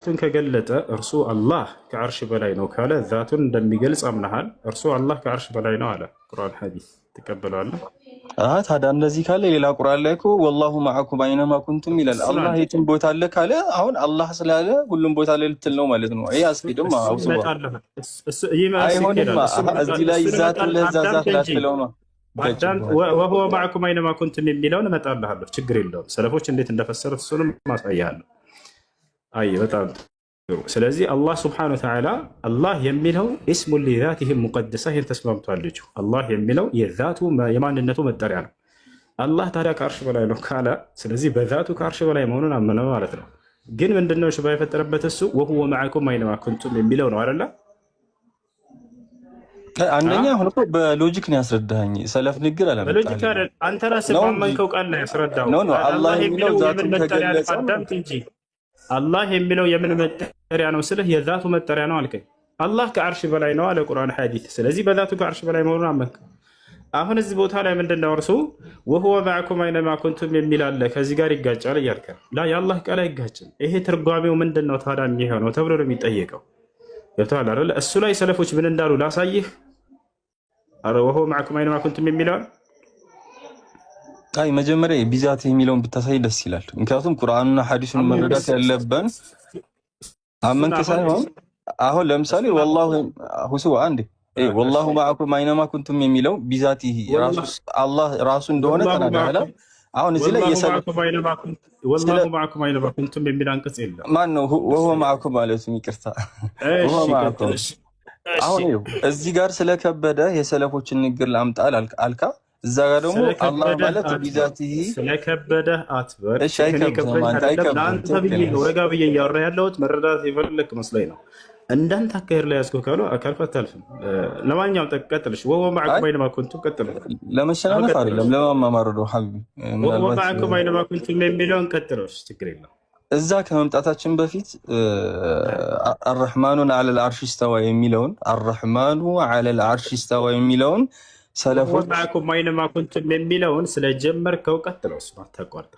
ذاتን ከገለጠ እርሱ አላህ ከዓርሽ በላይ ነው ካለ ዛቱን እንደሚገልጽ አምናሃል። እርሱ አላህ ከዓርሽ በላይ ነው አለ። ቁርአን ሐዲስ ትቀበላለህ? ታዲያ እንደዚህ ካለ ሌላ ቁርአን ላይ እኮ ወላሁ መዐኩም አይነማ ኩንቱም ይላል። አላህ የትም ቦታ አለ ካለ አሁን አላህ ስላለ ሁሉም ቦታ ላይ ልትል ነው ማለት ነው። ይሄ አስኪድም አይሆንማ። እዚህ ላይ ዛቱን ለዛዛት ላትለው ነው። ወሁወ መዐኩም አይነማ ኩንቱም የሚለውን እመጣልሃለሁ፣ ችግር የለውም። ሰለፎች እንዴት እንደፈሰሩት እሱንም ማሳያለሁ። አይ በጣም ጥሩ። ስለዚህ አላህ ስብሐነሁ ወተዓላ አላህ የሚለው ኢስሙ ሊዛቲሂ ሙቀደሳ ይህን ተስማምቷል። ልጁ አላህ የሚለው የዛቱ የማንነቱ መጠሪያ ነው። አላህ ታዲያ ከአርሽ በላይ ነው ካለ ስለዚህ በዛቱ ከአርሽ በላይ መሆኑን አመነ ማለት ነው። ግን ምንድነው ሽባ የፈጠረበት እሱ ወሁወ መዐኩም አይነማ ኩንቱም የሚለው ነው አይደለ? አንደኛ አሁን እኮ በሎጂክ ነው ያስረዳኸኝ። ሰለፍ ንግር አለ በሎጂክ አይደል? አንተ ራስህ ባመንከው ቃል ነው ያስረዳው። አላህ የሚለው ዛቱን ከገለጸ አዳምጥ እንጂ አላህ የሚለው የምን መጠሪያ ነው ስልህ የዛቱ መጠሪያ ነው አልከኝ። አላህ ከዓርሽ በላይ ነው አለ ቁርአን ሐዲስ። ስለዚህ በዛቱ ከዓርሽ በላይ መሆኑን አመንክ። አሁን እዚህ ቦታ ላይ ምንድነው እርሱ ወሁወ መዐኩም አይነማ ኩንቱም የሚል አለ ከዚህ ጋር ይጋጫል እያልከ ላ የአላህ ቃል አይጋጭም። ይሄ ትርጓሜው ምንድነው ታዲያ የሚሆነው ተብሎ ነው የሚጠየቀው። ገብቶሃል አይደል? እሱ ላይ ሰለፎች ምን እንዳሉ ላሳይህ። አረ ወሁወ መዐኩም አይነማ ኩንቱም የሚለው አይ መጀመሪያ ቢዛት የሚለውን ብታሳይ ደስ ይላል። ምክንያቱም ቁርአንና ሐዲሱን መረዳት ያለብን አመንከ ሳይሆን አሁን ለምሳሌ ወላሁ ሁሱ አንዴ ወላሁ መዐኩም አይነማ ኩንቱም የሚለው ቢዛት ራሱ አላህ ራሱ እንደሆነ ተናገረ። አሁን እዚህ ላይ ወላሁ መዐኩም አይነማ ኩንቱም የሚል አንቀጽ የለም። ማን ነው ወሁወ መዐኩም ማለት? ይቅርታ ወሁወ መዐኩም። አሁን እዚህ ጋር ስለከበደ የሰለፎችን ንግር ላምጣል አልካ እዛ ጋር ደግሞ አላህ ማለት ቢዛቲሂ ስለከበደ አትበር። እሺ አይከብድም። አንተ ብዬ ነው ረጋ ብዬ እያወራህ ያለሁት መረዳት የፈለክ መስሎኝ ነው። እንዳንተ አካሄድ ላይ ያዝከው ካሉ አካልፈት አታልፍም። ለማንኛውም ቀጥልሽ። ወሁወ መዐኩም አይነማ ኩንቱም ቀጥል። ለመሸናነፍ አይደለም ለማማማር ነው ሐቢቢ። ወሁወ መዐኩም አይነማ ኩንቱም የሚለውን ቀጥልሽ፣ ችግር የለም። እዛ ከመምጣታችን በፊት አርረሕማኑን ዐለል ዐርሽ ኢስተዋ የሚለውን አርረሕማኑ ዐለል ዐርሽ ኢስተዋ የሚለውን ሰለፎች መዐኩም አይነማ ኩንቱም የሚለውን ስለጀመርከው ቀጥለው እሱ አታቋርጥ።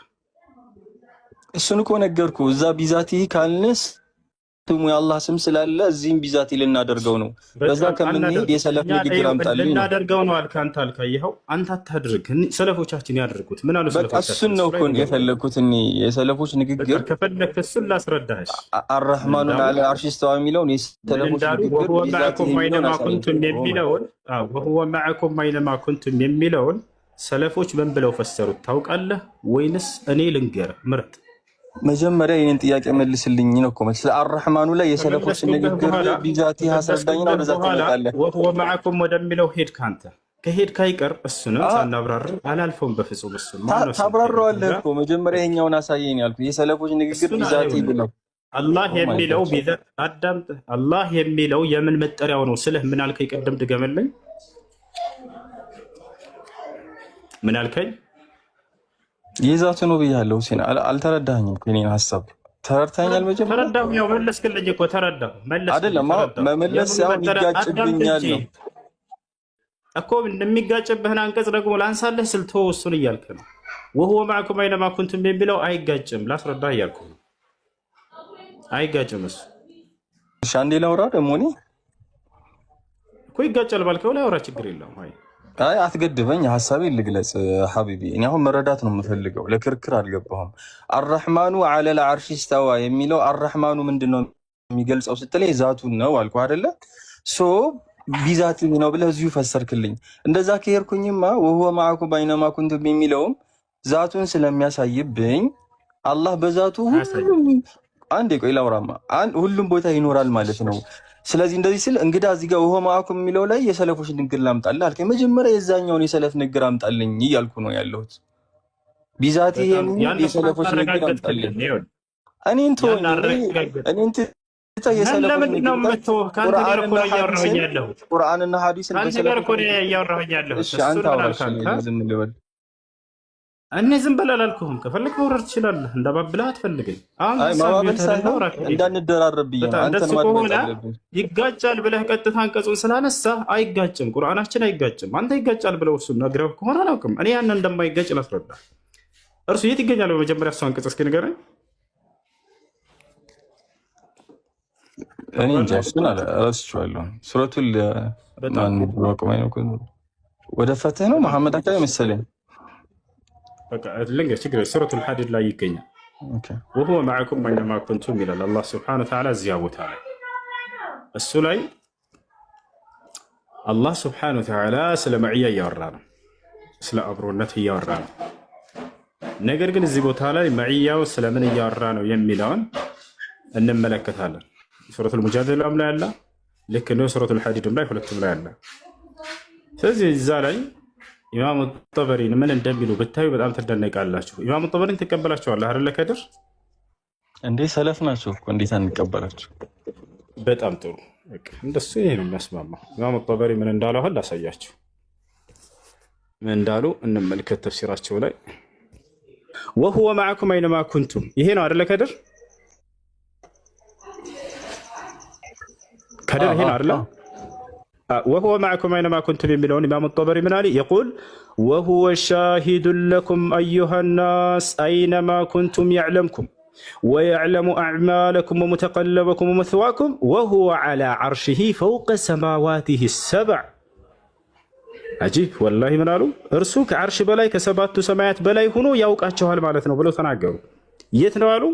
እሱን እኮ ነገርኩህ። እዛ ቢዛቲሂ ካልንስ ስሙ የአላህ ስም ስላለ እዚህም ቢዛቲ ልናደርገው ነው። በዛ ከምንሄድ የሰለፍ ንግግር አምጣልኝ ልናደርገው ነው አልክ። አንተ አልካየኸው አንተ አታድርግ፣ ሰለፎቻችን ያደርጉት ምን አሉ? በቃ እሱን ነው እኮ የፈለግኩት እኔ የሰለፎች ንግግር ከፈለክ እሱን ላስረዳህ። አርረሕማኑን ዐለል ዐርሽ ኢስተዋ የሚለውን የሰለፎች ንግግር መዐኩም አይነማ ኩንቱም የሚለውን ወሁወ መዐኩም አይነማ ኩንቱም የሚለውን ሰለፎች ምን ብለው ፈሰሩት ታውቃለህ ወይንስ እኔ ልንገርህ? ምረጥ። መጀመሪያ የኔን ጥያቄ መልስልኝ ነው እኮ ስለ አርረሕማኑ ላይ የሰለፎች ንግግር ቢዛቲ አስረዳኝ ነው። ለዛ ተመጣለህ ወሁወ መዐኩም ወደሚለው ሄድክ። አንተ ከሄድክ አይቀር እሱንም ሳናብራራ አላልፈውም በፍጹም። እሱን ታብራራዋለህ እኮ መጀመሪያ ይኸኛውን አሳየኝ ያልኩህ የሰለፎች ንግግር ቢዛቲ ብለው አላህ የሚለው አዳምጥ። አላህ የሚለው የምን መጠሪያው ነው ስልህ ምን አልከኝ? ቅድም ድገመልኝ። ምን አልከኝ? የዛቱ ነው ብያለሁ። ሁሴን አልተረዳኸኝም። የእኔን ሀሳብ ተረድተኸኛል? መጀመሪያ ተረዳሁ። ያው መለስክልኝ እኮ ተረዳሁ። አይደለም መመለስ ሳይሆን ይጋጭብኛል ነው እኮ። እንደሚጋጭብህን አንቀጽ ደግሞ ላንሳለህ ስልቶ እሱን እያልክ ነው። ወሁወ መዐኩም አይነማ ኩንቱም የሚለው አይጋጭም። ላስረዳህ እያልኩ ነው። አይጋጭም እሱ። እሺ አንዴ ላውራ ደግሞ እኔ እኮ ይጋጫል ባልከው ላይ አውራ፣ ችግር የለውም። አይ አትገድበኝ፣ ሐሳቤን ልግለጽ ሐቢቢ። እኔ አሁን መረዳት ነው የምፈልገው፣ ለክርክር አልገባሁም። አርረሕማኑ ዐለል ዐርሽ ኢስተዋ የሚለው አርረሕማኑ ምንድነው የሚገልጸው ስትለኝ ዛቱን ነው አልኩ አይደለ? ሶ ቢዛቲ ነው ብለህ እዚሁ ፈሰርክልኝ። እንደዛ ከሄድኩኝማ ወሁወ መዐኩም አይነማ ኩንቱም የሚለውም ዛቱን ስለሚያሳይብኝ አላህ በዛቱ አንዴ ቆይ ላውራማ ሁሉም ቦታ ይኖራል ማለት ነው። ስለዚህ እንደዚህ ስል እንግዳ እዚህ ጋር ወሁወ መዐኩም የሚለው ላይ የሰለፎች ንግግር ላምጣልህ አልከኝ። መጀመሪያ የዛኛውን የሰለፍ ንግግር አምጣልኝ እያልኩ ነው ያለሁት። ቢዛቲ የሰለፎች ንግግር አምጣልኝ። እኔን ቁርአንና ሐዲስን እኔ ዝም በል አላልኩህም። ከፈለክ መውረድ ትችላለህ። እንዳባብልህ አትፈልገኝ። እንዳንደራረብ ብዬ ይጋጫል ብለህ ቀጥታ አንቀጹን ስላነሳ አይጋጭም፣ ቁርአናችን አይጋጭም። አንተ ይጋጫል ብለው እሱ ነግረው ከሆነ አላውቅም። እኔ ያንን እንደማይጋጭ ላስረዳ። እርሱ የት ይገኛል? በመጀመሪያ እሱ አንቀጽ እስኪ ንገረኝ። እኔ እንጃ እሱን እረስቸዋለሁ። ሱረቱል ወደ ፈትህ ነው መሐመድ አካባቢ መሰለኝ። ሱረቱል ሐዲድ ላይ ይገኛል። ወሁወ መዐኩም አይነማ ኩንቱም ይላል አላህ ሱብሓነሁ ወተዓላ እዚያ ቦታ ላይ። እሱ ላይ አላህ ሱብሓነሁ ወተዓላ ስለ መዕያ እያወራ ነው፣ ስለ አብሮነት እያወራ ነው። ነገር ግን እዚህ ቦታ ላይ መዕያው ስለምን እያወራ ነው የሚለውን እንመለከታለን። ሱረቱል ሙጃደላም ላይ አለ፣ ልክ እንደ ሱረቱል ሐዲድም ላይ ሁለቱም ላይ አለ። ስለዚህ እዛ ላይ ኢማሙ ጠበሪን ምን እንደሚሉ ብታዩ በጣም ትደነቃላችሁ። ኢማሙ ጠበሪን ትቀበላቸዋለህ አይደለ? ከድር እንዴ ሰለፍ ናቸው እኮ እንዴት አንቀበላቸው? በጣም ጥሩ። እንደሱ ይሄ ነው የሚያስማማው። ኢማሙ ጠበሪ ምን እንዳሉ አሁን ላሳያችሁ። ምን እንዳሉ እንመልከት ተፍሲራቸው ላይ። ወሁወ መዐኩም አይነማ ኩንቱም፣ ይሄ ነው አይደለ? ከድር ይሄ ነው አይደለ? ወሁወ መዐኩም አይነማ ኩንቱም የሚለውን ኢማሙ ጠበሪ ምን አለ? የቁል ወሁወ ሻሂዱን ለኩም አዩሃ ናስ አይነማ ኩንቱም የዕለምኩም ወየዕለሙ አዕማለኩም ወሙተቀለበኩም ወመትዋኩም ወሁወ ዐላ ዐርሺሂ ፈውቀ ሰማዋቲሂ ሰብዕ። አጂብ ወላሂ ምን አሉ? እርሱ ከዐርሽ በላይ ከሰባቱ ሰማያት በላይ ሆኖ ያውቃቸዋል ማለት ነው ብለው ተናገሩ። የት ነው አሉ?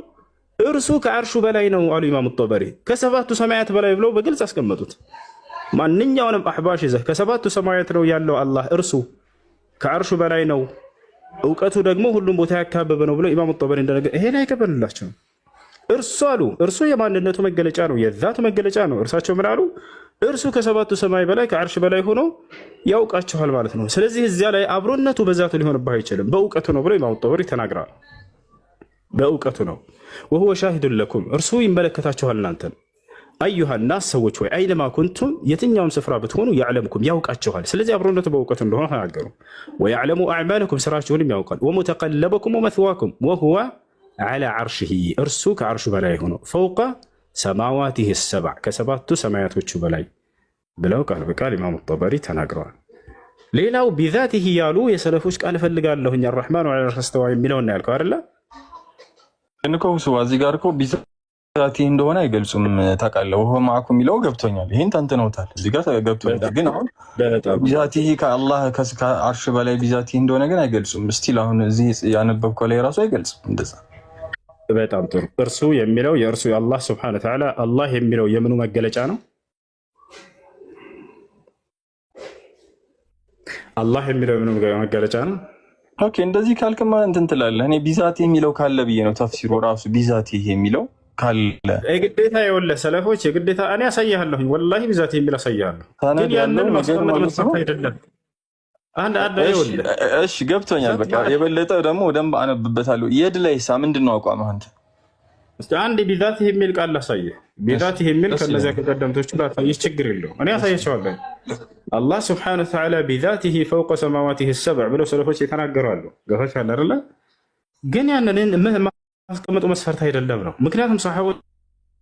እርሱ ከዐርሹ በላይ ነው አሉ ኢማሙ ጠበሪ። ከሰባቱ ሰማያት በላይ ብለው በግልጽ አስቀመጡት። ማንኛውንም አሕባሽ ይዘህ ከሰባቱ ሰማያት ነው ያለው አላህ፣ እርሱ ከዐርሹ በላይ ነው፣ እውቀቱ ደግሞ ሁሉም ቦታ ያካበበ ነው ብለው ኢማሙ ጠበሪ እንደነገር ይሄን አይቀበልላቸውም። እርሱ አሉ እርሱ የማንነቱ መገለጫ ነው፣ የዛቱ መገለጫ ነው። እርሳቸው ምን አሉ? እርሱ ከሰባቱ ሰማይ በላይ ከዐርሽ በላይ ሆኖ ያውቃቸዋል ማለት ነው። ስለዚህ እዚያ ላይ አብሮነቱ በዛቱ ሊሆንብህ አይችልም፣ በእውቀቱ ነው ብለው ኢማሙ ጠበሪ ተናግረዋል። በእውቀቱ ነው። ወሁወ ሻሂዱን ለኩም፣ እርሱ ይመለከታችኋል እናንተን። አዩሃ ናስ ሰዎች ወይ አይነማ ኩንቱም፣ የትኛውም ስፍራ ብትሆኑ ያዕለምኩም ያውቃችኋል። ስለዚህ አብሮነቱ በእውቀቱ እንደሆነ ተናገሩ። ወያዕለሙ አዕማለኩም ስራችሁንም ያውቃል። ወሙተቀለበኩም ወመትዋኩም ወሁወ ዐላ ዐርሺሂ፣ እርሱ ከዐርሹ በላይ ሆኖ ፈውቀ ሰማዋቲሂ ሰብዕ፣ ከሰባቱ ሰማያቶቹ በላይ ብለው ቃል በቃል ኢማሙ ጠበሪ ተናግረዋል። ሌላው ቢዛቲሂ ያሉ የሰለፎች ቃል እፈልጋለሁኝ አርረሕማኑ ዐለል ዐርሺ እስተዋ የሚለውን ያልከው አይደለ? እንኮ እዚህ ጋር እኮ ቢዛቲሂ እንደሆነ አይገልጹም። ታውቃለህ? ወሁወ መዐኩም የሚለው ገብቶኛል። ይሄን ተንትነውታል። እዚህ ጋር ገብቶኛል። ግን አሁን ቢዛቲሂ ከአላህ ከዐርሽ በላይ ቢዛቲሂ እንደሆነ ግን አይገልጹም። እስቲል አሁን እዚህ ያነበብከው ላይ ራሱ አይገልጽም እንደዛ። በጣም ጥሩ። እርሱ የሚለው የእርሱ የአላህ ስብሐነሁ ወተዓላ አላህ የሚለው የምኑ መገለጫ ነው? አላህ የሚለው የምኑ መገለጫ ነው? ኦኬ፣ እንደዚህ ካልክማ እንትን ትላለህ። እኔ ቢዛቲሂ የሚለው ካለ ብዬ ነው ተፍሲሩ ራሱ ቢዛቲሂ የሚለው ካለ የግዴታ የወለህ ሰለፎች የግዴታ እኔ አሳያለሁኝ፣ ወላሂ ቢዛቲሂ የሚል አሳያለሁ። ግን ያንን ማስቀመጥ መጽሐፍ አይደለም። እሺ ገብቶኛል። በቃ የበለጠ ደግሞ ደንብ አነብበታለሁ። የድ ላይሳ ምንድን ነው አቋምህ አንተ? አንድ ቢዛቲሂ የሚል ቃል ላሳየህ። ቢዛቲሂ የሚል ከነዚያ ከቀደምቶቹ ላሳየህ፣ ችግር የለውም። እኔ አሳያቸዋለሁ። አላህ ስብሐነሁ ወተዓላ ቢዛቲሂ ፈውቀ ሰማዋቲሂ ሰብዕ ብለው ሰለፎች የተናገሩ አሉ። ገፋቻል አይደለ? ግን ያንን ማስቀመጡ መስፈርት አይደለም ነው። ምክንያቱም ሰሓቦች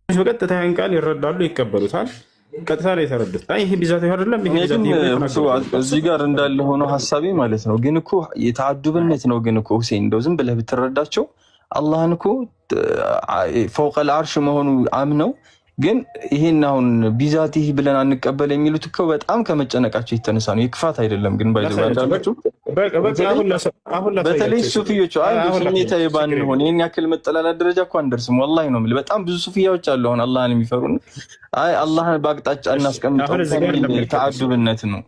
በቀጥታ ያን ቃል ይረዳሉ፣ ይቀበሉታል። ቀጥታ ላይ የተረዱት ይሄ ቢዛቲሂ አይደለም። እዚህ ጋር እንዳለ ሆኖ ሀሳቤ ማለት ነው። ግን እኮ የተዓዱብነት ነው። ግን እኮ ሁሴን እንደው ዝም ብለህ ብትረዳቸው አላህን እኮ ፈውቀል ዐርሽ መሆኑ አምነው ግን ይሄን አሁን ቢዛቲሂ ብለን አንቀበል የሚሉት እኮ በጣም ከመጨነቃቸው የተነሳ ነው። የክፋት አይደለም ግን ባይዘባቸው በተለይ ሱፊዮቹ ስሜታዊ ባንሆን ይህን ያክል መጠላላት ደረጃ እኮ አንደርስም። ወላሂ ነው የምልህ። በጣም ብዙ ሱፊያዎች አሉ አሁን አላህን የሚፈሩ አይ አላህን በአቅጣጫ እናስቀምጠው ተዓዱብነት ነው።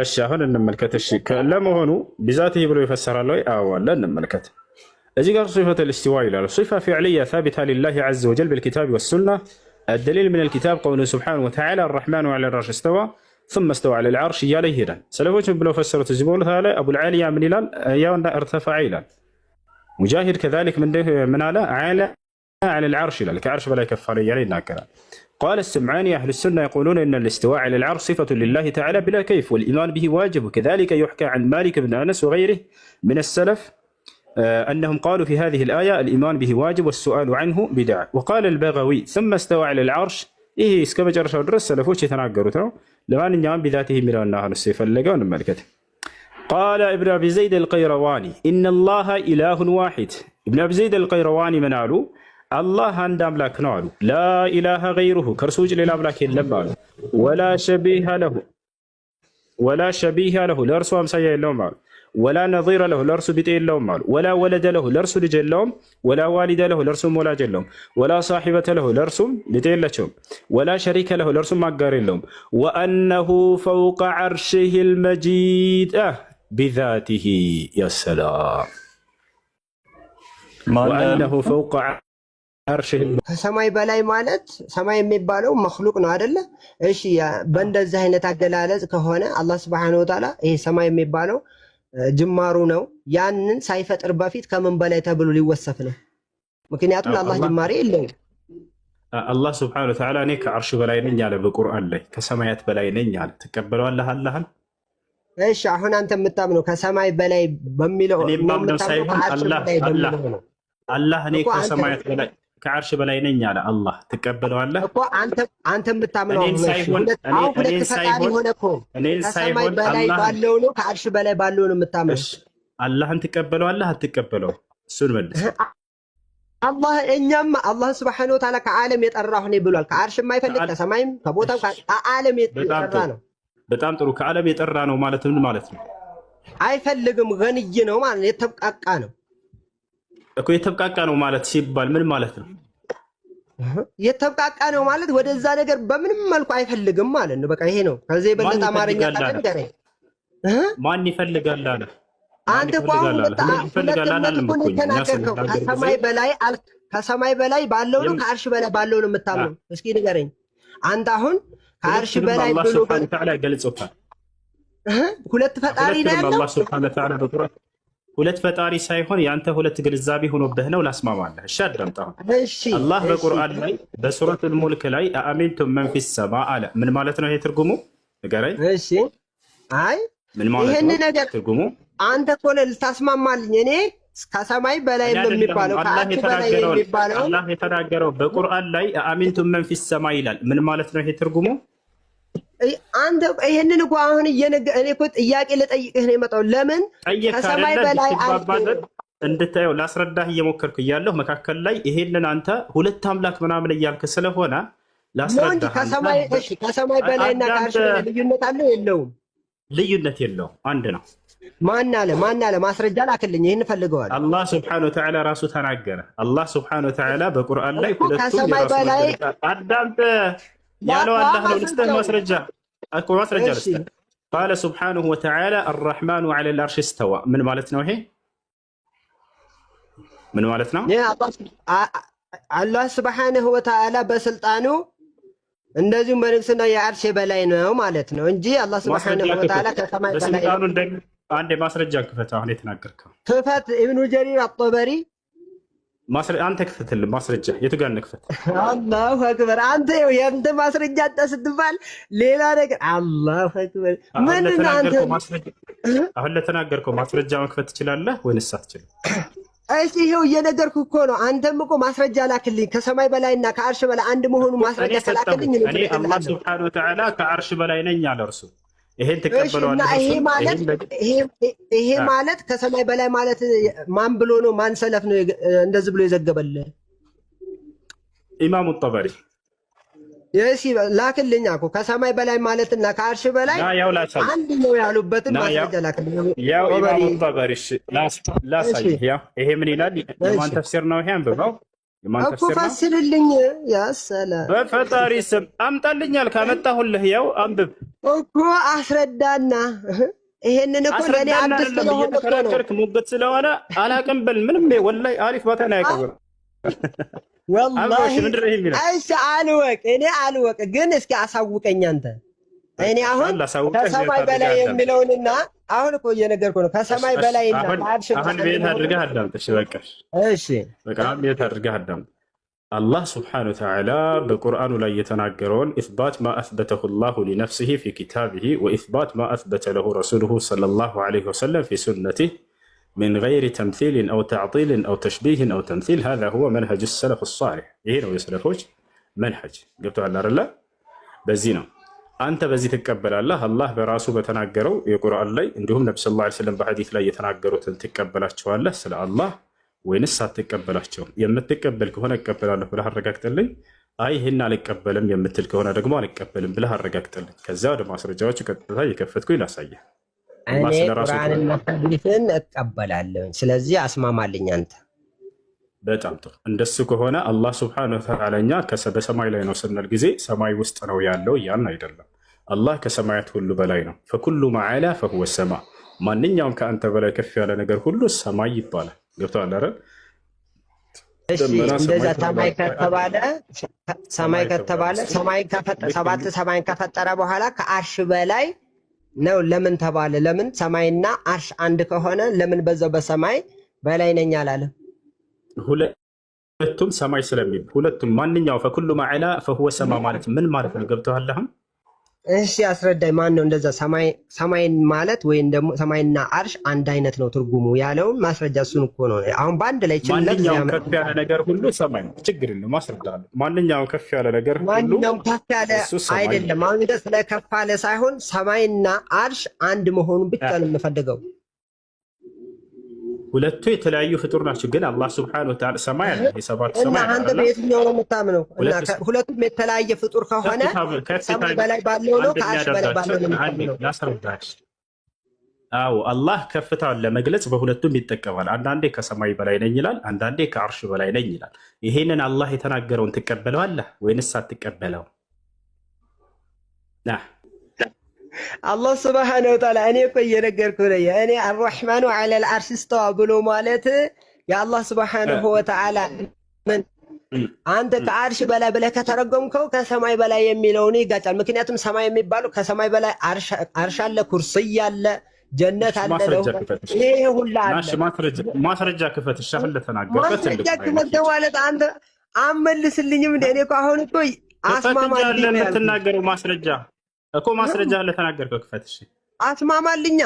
እሺ አሁን እንመልከት። እሺ ለመሆኑ ቢዛቲሂ ብሎ ይፈሰራል ወይ? አዎ አለ። እንመልከት። እዚህ ጋር ሲፈቱል ኢስቲዋ ይላል። ሲፋ ፊዕልያ ሳቢታ ሊላሂ ዐዘ ወጀል ቢልኪታቢ ወሱና الدليل من الكتاب قوله سبحانه وتعالى الرحمن على العرش استوى ثم استوى على العرش እያለ ይሄዳል። ሰለፎችን ብለው ፈሰሩት። እዚህ ቦታ ላይ አቡል ዓሊያ ምን ይላል? ያውና ارتفع ይላል። ሙጃሂድ كذلك ምን አለ? على العرش ይላል። ከዓርሽ በላይ ከፍ አለ እያለ ይናገራል። قال السمعاني أهل السنة يقولون إن الاستواء على العرش صفة لله تعالى بلا كيف والإيمان به واجب. وكذلك يحكى عن مالك بن أنس وغيره من السلف أنهم قالوا في هذه الآية الإيمان به واجب والسؤال عنه بدعة. وقال البغوي ثم استوى على العرش إيه اسكبج رشاد الرس سلفوش يتناقروا لما نعم بذاته ميلان نهر السيف اللقون الملكة. قال ابن أبي زيد القيرواني إن الله إله واحد. ابن أبي زيد القيرواني منالو አላህ አንድ አምላክ ነው አሉ። ላኢላሃ ገይሩሁ ከእርሱ ውጭ ሌላ አምላክ የለም አሉ። ወላ ሸቢሃ ለሁ ለእርሱ አምሳያ የለውም አሉ። ወላ ነዚረ ለሁ ለእርሱ ቢጤ የለውም አሉ። ወላ ወለደ ለሁ ለእርሱ ልጅ የለውም። ወላ ዋሊደ ለሁ ለእርሱም ወላጅ የለውም። ወላ ሳሒበተ ለሁ ለእርሱም ቢጤ የለቸውም። ወላ ሸሪከ ለሁ ለእርሱም አጋር የለውም። ወአነሁ ፈውቀ ዐርሺሂ ልመጂድ ቢዛቲሂ የሰላም ወአነሁ ፈውቀ ከሰማይ በላይ ማለት ሰማይ የሚባለው መክሉቅ ነው አይደለ? እሺ በእንደዚህ አይነት አገላለጽ ከሆነ አላህ Subhanahu Wa Ta'ala ይሄ ሰማይ የሚባለው ጅማሩ ነው። ያንን ሳይፈጥር በፊት ከምን በላይ ተብሎ ሊወሰፍ ነው? ምክንያቱም ለአላህ ጅማሬ የለውም። አላህ Subhanahu Wa Ta'ala እኔ ከአርሽ በላይ ነኝ አለ በቁርአን ላይ፣ ከሰማያት በላይ ነኝ አለ። ትቀበለዋለህ አላህን? እሺ አሁን አንተ የምታምነው ከሰማይ በላይ በሚለው እኔ ማምነው ሳይሆን አላህ እኔ ከሰማያት በላይ ከአርሽ በላይ ነኝ አለ አላህ። ትቀበለዋለህ እኮ አንተ የምታምነው አሁን ሁለት ፈጣሪ ሆነ እኮ ከሰማይ በላይ ባለው ነው ከአርሽ በላይ ባለው ነው የምታምነው። አላህን ትቀበለዋለህ አትቀበለው? እሱን መልስ። አላህ Subhanahu Wa Ta'ala ከዓለም የጠራሁ ነኝ ብሏል። ከአርሽ የማይፈልግ ከሰማይም ከቦታም ከዓለም የጠራ ነው። በጣም ጥሩ። ከዓለም የጠራ ነው ማለት ምን ማለት ነው? አይፈልግም ገንይ ነው ማለት የተብቃቃ ነው እኮ። የተብቃቃ ነው ማለት ሲባል ምን ማለት ነው? የተብቃቃ ነው ማለት ወደዛ ነገር በምንም መልኩ አይፈልግም ማለት ነው። በቃ ይሄ ነው። ከዚህ የበለጠ አማርኛ ታደርገኝ። ማን ይፈልጋል አለ? አንተ ከሰማይ በላይ ባለው ነው ከአርሽ በላይ ባለው ነው የምታምነው? እስኪ ንገረኝ። አንተ አሁን ከአርሽ በላይ ብሎ ገልጾታል። ሁለት ፈጣሪ ነው ያለው አላህ Subhanahu Wa Ta'ala በቁርአን። ሁለት ፈጣሪ ሳይሆን ያንተ ሁለት ግንዛቤ ሆኖብህ ነው። ላስማማለህ። እሺ አዳምጣ። አላህ በቁርአን ላይ በሱረቱል ሙልክ ላይ አአሚንቱም መን ፊስ ሰማ አለ። ምን ማለት ነው ይሄ ትርጉሙ? ንገረኝ። እሺ አይ ምን ማለት ነው ይሄን ነገር ትርጉሙ? አንተ እኮ ልታስማማልኝ። እኔ ከሰማይ በላይ የሚባለው ከአርሽ በላይ የሚባለው አላህ የተናገረው በቁርአን ላይ አአሚንቱም መን ፊስ ሰማ ይላል። ምን ማለት ነው ይሄ ትርጉሙ? አንተ ይሄንን እኮ አሁን እኔ እኮ ጥያቄ ልጠይቅህ ነው የመጣው። ለምን ከሰማይ በላይ እንድታየው ላስረዳህ እየሞከርኩ እያለሁ መካከል ላይ ይሄንን አንተ ሁለት አምላክ ምናምን እያልክ ስለሆነ ላስረዳህ። ከሰማይ በላይና ከአርሽ በላይ ልዩነት አለው የለውም? ልዩነት የለውም፣ አንድ ነው። ማን አለ? ማስረጃ ላክልኝ። ይሄን ፈልገዋል። አላህ Subhanahu Wa Ta'ala ራሱ ተናገረ። አላህ Subhanahu Wa Ta'ala በቁርአን ላይ ሁለቱም ከሰማይ በላይ አዳምጥ ያለው አላህ ነው። ልስጥህ ማስረጃ እኮ ማስረጃ ልስጥህ። ቃለ Subhanahu Wa Ta'ala الرحمن على العرش استوى። ምን ማለት ነው ይሄ? ምን ማለት ነው? አላህ Subhanahu Wa Ta'ala በስልጣኑ እንደዚሁም በንግስና የአርሽ በላይ ነው ማለት ነው እንጂ አላህ Subhanahu Wa Ta'ala ከሰማይ በላይ ነው። አንድ ማስረጃ ክፈት። አሁን የተናገርከው ክፈት። ኢብኑ ጀሪር አጠበሪ አንተ ክፈትል ማስረጃ። የቱ ጋር እንክፈት? አላሁ አክበር። አንተ የእንተ ማስረጃ አጣ ሌላ ነገር። አላሁ አክበር። ምን አንተ አሁን ለተናገርከው ማስረጃ መክፈት ትችላለህ ወይስ አትችልም? እሺ ይሄው እየነገርኩህ እኮ ነው። አንተም እኮ ማስረጃ ላክልኝ። ከሰማይ በላይና ከአርሽ በላይ አንድ መሆኑ ማስረጃ ከላክልኝ ነው። እኔ አላህ Subhanahu Wa Ta'ala ከአርሽ በላይ ነኝ አለ እርሱ። ይሄን ተቀበለዋለህ? ይሄ ማለት ከሰማይ በላይ ማለት ማን ብሎ ነው? ማን ሰለፍ ነው እንደዚህ ብሎ የዘገበልህ? ኢማሙ ጠበሪ። እሺ ላክልኝ እኮ ከሰማይ በላይ ማለትና ከአርሽ በላይ አንድ ነው ያሉበትን ማስረጃ ላክልኝ። ያው ኢማሙ ጠበሪ ላሳይ። ያው ይሄ ምን ይላል? የማን ተፍሲር ነው ይሄ? አንብበው እኮ ፈስልልኝ። ያ ሰላም በፈጣሪ ስም አምጣልኛል። ካመጣሁልህ ያው አንብብ እኮ አስረዳና። ይሄንን እኮ ለኔ አዲስ ስለሆነ ተከራከርክ ሙግት ስለሆነ አላቅም በል። ምንም ወላሂ አሪፍ ቦታ ነው ያቀርበው። ወላሂ አይሽ አልወቅ እኔ አልወቅ፣ ግን እስኪ አሳውቀኝ አንተ። እኔ አሁን ከሰማይ በላይ የሚለውንና አሁን እኮ እየነገርኩህ ነው። ከሰማይ በላይና አሁን ቤት አድርገህ አዳምጥ። እሺ በቃ እሺ በቃ ቤት አድርገህ አዳምጥ። አላህ Subhanahu Wa Ta'ala በቁርአኑ ላይ የተናገረውን ኢስባት ማ አስበተሁ አላሁ ሊነፍሲሂ ፊ ኪታቢሂ ወኢስባት ማ አስበተ ለሁ ረሱሉሁ ሰለላሁ ዐለይሂ ወሰለም ፊ ሱነቲሂ ሚን ገይሪ ተምሲልን አው ተዕጢልን አው ተሽቢህን አው ተምሲል ሃዛ ሁወ መንሀጅ ሰለፍ ሷሊህ። ይሄ ነው የሰለፎች መንሀጅ። ገብቶሃል አይደለ? በዚህ ነው አንተ በዚህ ትቀበላለህ። አላህ በራሱ በተናገረው የቁርአን ላይ እንዲሁም ነብዩ ሰለላሁ ዐለይሂ ወሰለም በሐዲስ ላይ የተናገሩትን ትቀበላቸዋለህ። ስለ አላህ ወይንስ አትቀበላቸውም? የምትቀበል ከሆነ እቀበላለሁ ብለህ አረጋግጥልኝ። አይ ይህን አልቀበልም የምትል ከሆነ ደግሞ አልቀበልም ብለህ አረጋግጥልኝ። ከዚያ ወደ ማስረጃዎች ቀጥታ እየከፈትኩ ላሳየህ። እኔ ቁርአንና ሐዲስን እቀበላለሁ። ስለዚህ አስማማልኝ አንተ። በጣም ጥሩ። እንደሱ ከሆነ አላህ ስብሐነሁ ወተዓላ እኛ በሰማይ ላይ ነው ስንል ጊዜ ሰማይ ውስጥ ነው ያለው እያልን አይደለም። አላህ ከሰማያት ሁሉ በላይ ነው። ፈኩሉ መዓላ ፈሁወ ሰማ፣ ማንኛውም ከአንተ በላይ ከፍ ያለ ነገር ሁሉ ሰማይ ይባላል። ገብቶሃል አይደል? እንደዛ ሰማይ ከተባለ ሰባት ሰማይን ከፈጠረ በኋላ ከአርሽ በላይ ነው ለምን ተባለ? ለምን ሰማይና አርሽ አንድ ከሆነ ለምን በዛው በሰማይ በላይ ነኝ አላለም? ሁለቱም ሰማይ ስለሚል ሁለቱም ማንኛው ፈኩሉ መዓላ ፈሁወ ሰማ ማለት ምን ማለት ነው? ገብቶሃል አሁን? እሺ አስረዳኝ። ማን ነው እንደዛ ሰማይን ማለት ወይም ደግሞ ሰማይና አርሽ አንድ አይነት ነው ትርጉሙ ያለውን ማስረጃ እሱን እኮ ነው። አሁን በአንድ ላይ ማንኛውም ከፍ ያለ ነገር ሁሉ ሰማይ ነው። ችግር የለም ማስረዳለሁ። ማንኛውም ከፍ ያለ ነገር ሁሉ ማንኛውም ከፍ ያለ አይደለም። አሁን ስለ ከፍ ያለ ሳይሆን ሰማይና አርሽ አንድ መሆኑን ብቻ ነው የምፈልገው። ሁለቱ የተለያዩ ፍጡር ናቸው። ግን አላህ ስብሐነሁ ወተዓላ ሰማይ አለ፣ የሰባት ሰማይ አለ። አንተ በየትኛው ነው የምታምነው? ሁለቱም የተለያየ ፍጡር ከሆነ ሰማይ በላይ ባለው ነው ከአርሽ በላይ ባለው ነው ላስረዳሽ። አዎ አላህ ከፍታውን ለመግለጽ በሁለቱም ይጠቀማል። አንዳንዴ ከሰማይ በላይ ነኝ ይላል፣ አንዳንዴ ከአርሽ በላይ ነኝ ይላል። ይሄንን አላህ የተናገረውን ትቀበለዋለህ ወይንስ አትቀበለው? አላህ ስብሐነሁ ወተዓላ እኔ እኮ እየነገርኩህ ነው። እኔ አርረሕማኑ ዐለል ዐርሽ እስተዋ ብሎ ማለት የአላህ ስብሐነሁ ወተዓላ ምን አንተ ከአርሽ በላይ ብለህ ከተረጎምከው ከሰማይ በላይ የሚለውን ይጋጫል። ምክንያቱም ሰማይ የሚባለው ከሰማይ በላይ አርሽ አለ፣ ኩርሲይ አለ፣ ጀነት አለ። ይሄ ሁላ አለ። ማስረጃ ክፈት። ሻህል ተናገርበት። ማስረጃ ክፈት ማለት አንተ አመልስልኝም እንደ እኔ እኮ አሁን እኮ አስማማልኝ የምትናገረው ማስረጃ እኮ ማስረጃ ለተናገርከው ክፈት። እሺ አስማማልኛ።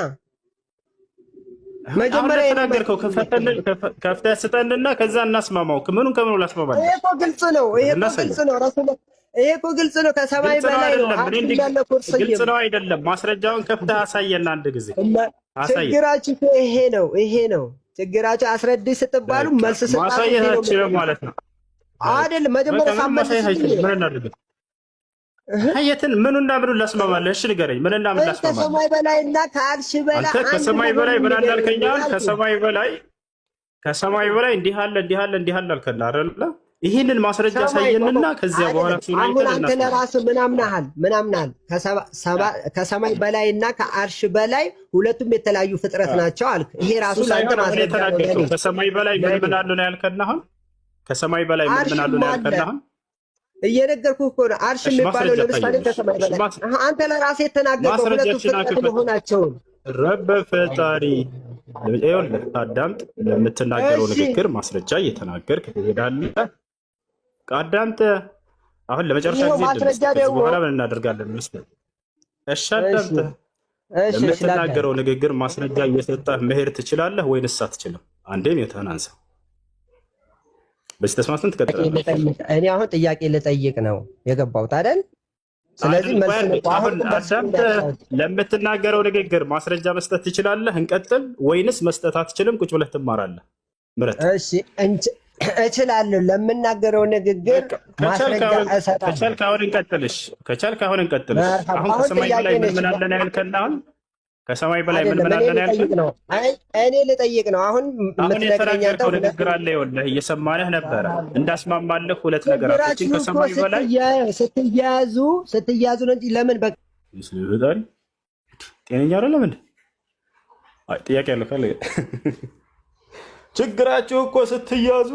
መጀመሪያ የተናገርከው ከፍተህ ስጠንና ከዛ እናስማማው። ምኑን ከምኑ ላስማማል? ይሄ እኮ ግልጽ ነው። ይሄ እኮ ግልጽ ነው። ከሰማይ በላይ ነው። ግልጽ ነው አይደለም? ማስረጃውን ከፍተህ አሳየና አንድ ጊዜ ችግራችሁ ይሄ ነው። ይሄ ነው ችግራችሁ። አስረድይ ስትባሉ መልስ ማሳየታችሁ ማለት ነው አይደለም? መጀመሪያ ሳመልስ ምን እናድርግ? ሀየትን ምኑና ምኑን ላስማማለህ? እሺ ንገረኝ። ምንና ምን ላስማማለህ? ከሰማይ በላይና ከአርሽ በላይ አንተ ከሰማይ በላይ ምን እንዳልከኛል? ከሰማይ በላይ እንዲህ አለ እንዲህ አለ እንዲህ አለ አልከና አይደለ? ይህንን ማስረጃ ሳየንና ከዚያ በኋላ አሁን አንተ ለራስህ ምን አምናሃል? ከሰማይ በላይና ከአርሽ በላይ ሁለቱም የተለያዩ ፍጥረት ናቸው አልክ። ይሄ ራሱ ለአንተ ማስረጃ ነው። ከሰማይ በላይ ምን አሉ ነው ያልከና? አሁን ከሰማይ በላይ ምን አሉ ነው ያልከና? አሁን እየነገርኩህ እኮ ነው። አርሽ የሚባለው ለምሳሌ ከሰማይ በላይ አንተ ለራስህ የተናገርከው ሁለቱ ፍጥረት መሆናቸውን ረበ ፈጣሪ ይኸውልህ፣ አዳምጥ። ለምትናገረው ንግግር ማስረጃ እየተናገርክ ትሄዳለህ። አዳምጥ። አሁን ለመጨረሻ ጊዜ ከዚህ በኋላ ምን እናደርጋለን መስሎህ? እሺ አዳምጥ። ለምትናገረው ንግግር ማስረጃ እየሰጠህ መሄድ ትችላለህ ወይንስ አትችልም? አንዴም የተናንሳ በዚህ ተስማምተን ትቀጥላለህ። እኔ አሁን ጥያቄ ልጠይቅ ነው የገባሁት አይደል? ስለዚህ ለምትናገረው ንግግር ማስረጃ መስጠት ትችላለህ? እንቀጥል ወይንስ መስጠት አትችልም? ቁጭ ብለህ ትማራለህ። ምረጥ። እሺ እችላለሁ። ለምናገረው ንግግር ማስረጃ እሰጣለሁ። ከቻልክ አሁን እንቀጥልሽ። አሁን ከሰማይ በላይ ምን አለ ነው ያልከን? አሁን ከሰማይ በላይ ምን አለ ነው ያልከን? እኔ ልጠይቅ ነው። አሁን የተናገርከው ንግግር አለ። ይኸውልህ እየሰማንህ ነበረ። እንዳስማማለህ ሁለት ነገራቶችን ከሰማይ በላይ ስትያዙ ነው እንጂ ለምን በቃ ጤነኛ አይደለም እንዴ? ጥያቄ ያለው ካለ ችግራችሁ እኮ ስትያዙ